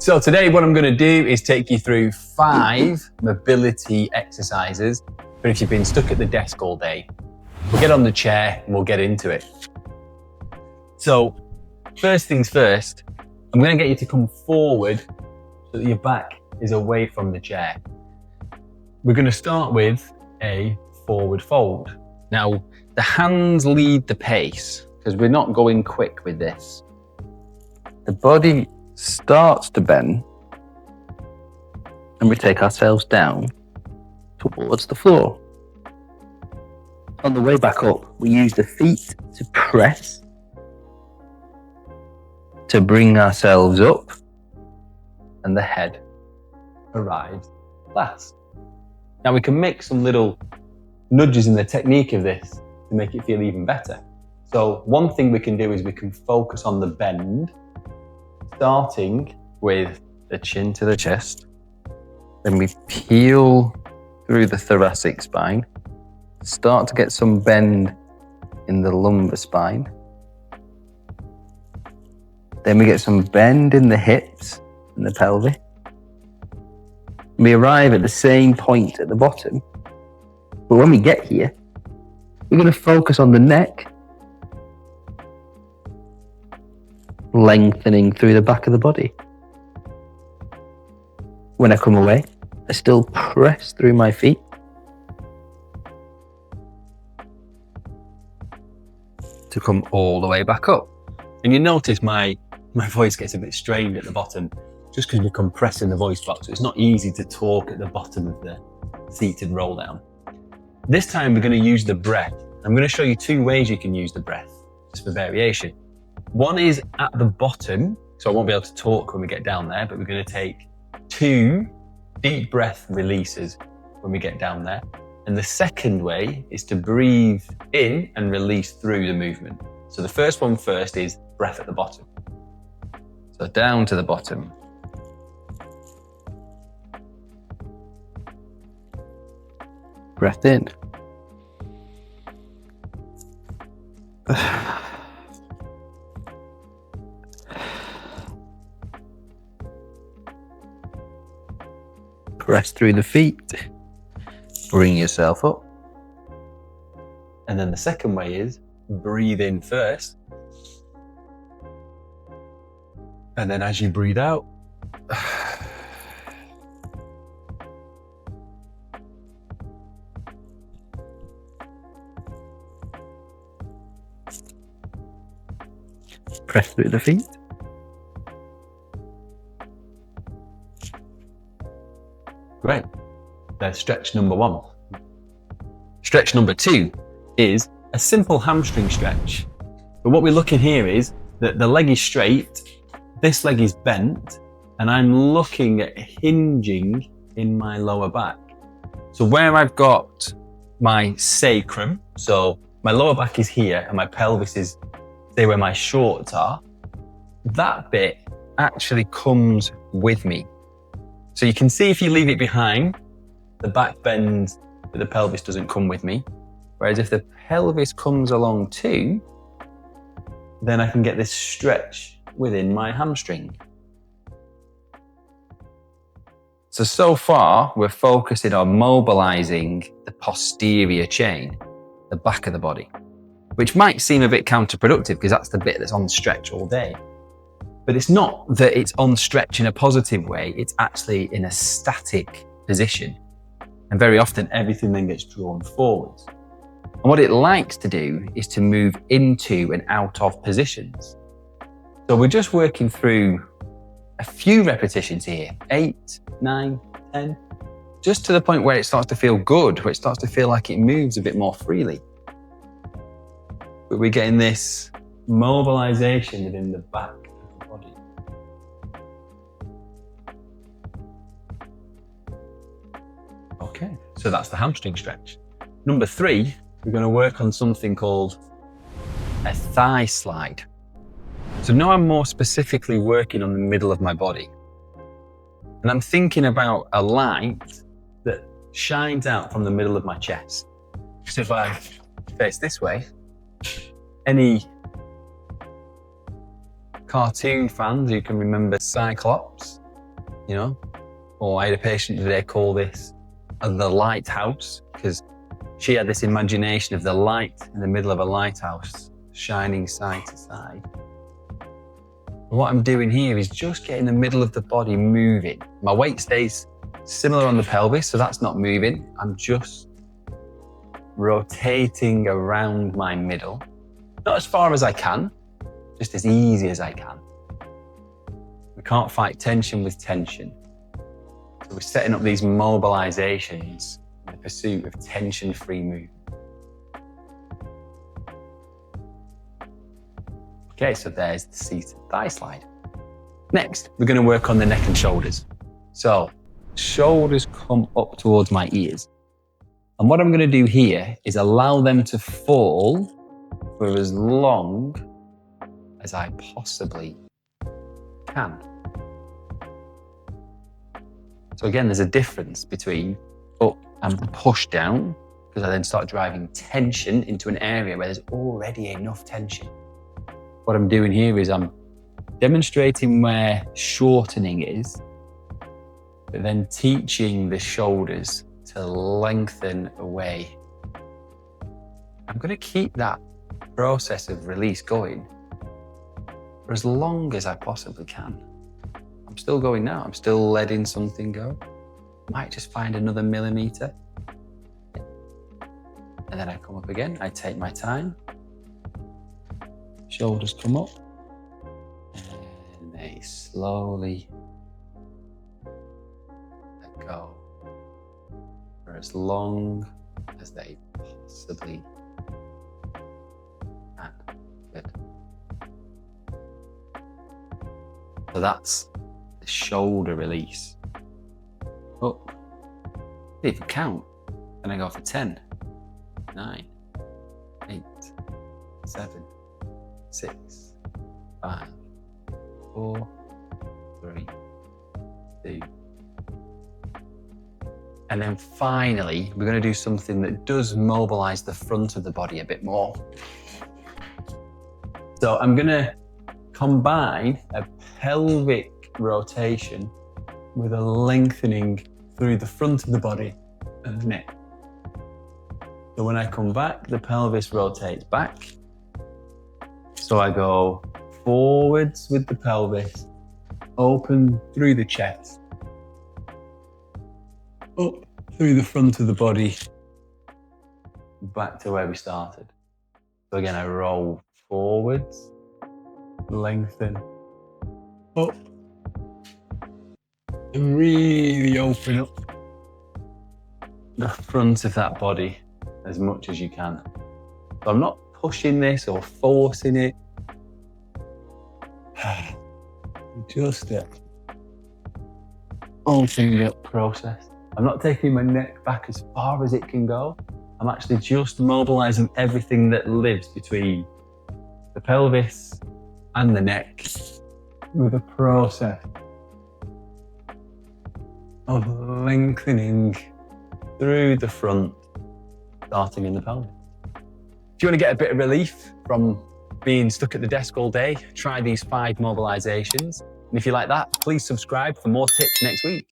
So today what I'm going to do is take you through 5 mobility exercises for if you've been stuck at the desk all day. We'll get on the chair and we'll get into it. So first things first, I'm going to get you to come forward so that your back is away from the chair. We're going to start with a forward fold. Now the hands lead the pace because we're not going quick with this. The body starts to bend and we take ourselves down towards the floor. On the way back up, we use the feet to press, to bring ourselves up, and the head arrives last. Now we can make some little nudges in the technique of this to make it feel even better. So one thing we can do is we can focus on the bend, starting with the chin to the chest. Then we peel through the thoracic spine, start to get some bend in the lumbar spine. Then we get some bend in the hips and the pelvis. We arrive at the same point at the bottom. But when we get here, we're going to focus on the neck, lengthening through the back of the body. When I come away, I still press through my feet. To come all the way back up. And you notice my voice gets a bit strained at the bottom just because we're compressing the voice box. So it's not easy to talk at the bottom of the seated roll down. This time we're going to use the breath. I'm going to show you 2 ways you can use the breath, just for variation. One is at the bottom, so I won't be able to talk when we get down there, but we're going to take 2 deep breath releases when we get down there. And the second way is to breathe in and release through the movement. So the first one first is breath at the bottom. So down to the bottom. Breath in. Press through the feet. Bring yourself up. And then the second way is breathe in first. And then as you breathe out, press through the feet. Great. There's stretch number 1. Stretch number 2 is a simple hamstring stretch. But what we're looking here is that the leg is straight, this leg is bent, and I'm looking at hinging in my lower back. So where I've got my sacrum, so my lower back is here and my pelvis is, say, where my shorts are, that bit actually comes with me. So you can see if you leave it behind, the back bends, but the pelvis doesn't come with me. Whereas if the pelvis comes along too, then I can get this stretch within my hamstring. So far, we're focusing on mobilizing the posterior chain, the back of the body, which might seem a bit counterproductive because that's the bit that's on stretch all day. But it's not that it's on stretch in a positive way, it's actually in a static position. And very often everything then gets drawn forwards. And what it likes to do is to move into and out of positions. So we're just working through a few repetitions here, 8, 9, 10, just to the point where it starts to feel good, where it starts to feel like it moves a bit more freely. But we're getting this mobilization within the back of the body. Okay, so that's the hamstring stretch. Number 3, we're going to work on something called a thigh slide. So now I'm more specifically working on the middle of my body. And I'm thinking about a light that shines out from the middle of my chest. So if I face this way, any cartoon fans who can remember Cyclops you know? Or I had a patient today call this the lighthouse, because she had this imagination of the light in the middle of a lighthouse, shining side to side. What I'm doing here is just getting the middle of the body moving. My weight stays similar on the pelvis, so that's not moving. I'm just rotating around my middle. Not as far as I can, just as easy as I can. We can't fight tension with tension. So we're setting up these mobilizations in the pursuit of tension-free movement. Okay, so there's the seated thigh slide. Next, we're going to work on the neck and shoulders. So, shoulders come up towards my ears. And what I'm going to do here is allow them to fall for as long as I possibly can. So again, there's a difference between up and push down, because I then start driving tension into an area where there's already enough tension. What I'm doing here is I'm demonstrating where shortening is, but then teaching the shoulders to lengthen away. I'm going to keep that process of release going for as long as I possibly can. I'm still going now. I'm still letting something go. Might just find another millimeter. And then I come up again. I take my time. Shoulders come up. And they slowly let go for as long as they possibly can. Good. So that's the shoulder release. Up. If you count, then I go for 10, 9, 8, 7, 6, 5, 4, 3, 2. And then finally, we're going to do something that does mobilize the front of the body a bit more. So I'm going to combine a pelvic rotation with a lengthening through the front of the body and the neck. So when I come back, the pelvis rotates back. So I go forwards with the pelvis, open through the chest, up through the front of the body, back to where we started. So again, I roll forwards, lengthen, up, and really open up the front of that body as much as you can. So I'm not pushing this or forcing it. Just a opening up process. I'm not taking my neck back as far as it can go. I'm actually just mobilizing everything that lives between the pelvis and the neck with a process of lengthening through the front, starting in the pelvis. If you want to get a bit of relief from being stuck at the desk all day, try these 5 mobilizations. And if you like that, please subscribe for more tips next week.